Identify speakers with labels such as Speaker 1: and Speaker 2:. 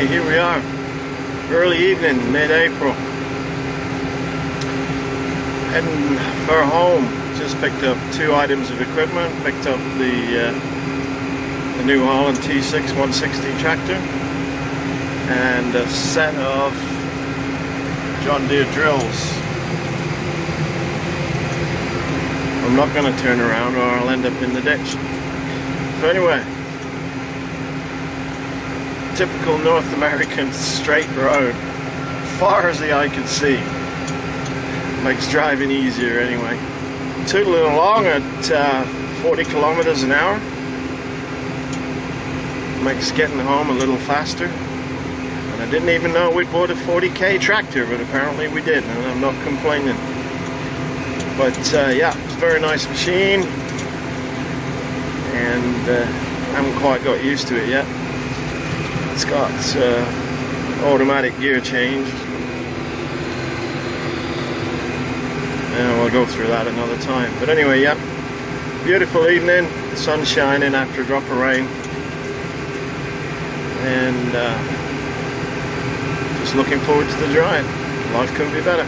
Speaker 1: Okay, here we are, early evening, mid-April, heading for home. Just picked up 2 items of equipment. Picked up the New Holland T6 160 tractor and a set of John Deere drills. I'm not going to turn around or I'll end up in the ditch. So anyway, typical North American straight road, far as the eye could see. Makes driving easier anyway. Tootling along at 40 kilometers an hour. Makes getting home a little faster. And I didn't even know we'd bought a 40k tractor, but apparently we did, and I'm not complaining. But yeah, it's a very nice machine, and I haven't quite got used to it yet. It's got automatic gear change, and we'll go through that another time. But anyway, yeah, beautiful evening, sun shining after a drop of rain, and just looking forward to the drive. Life couldn't be better.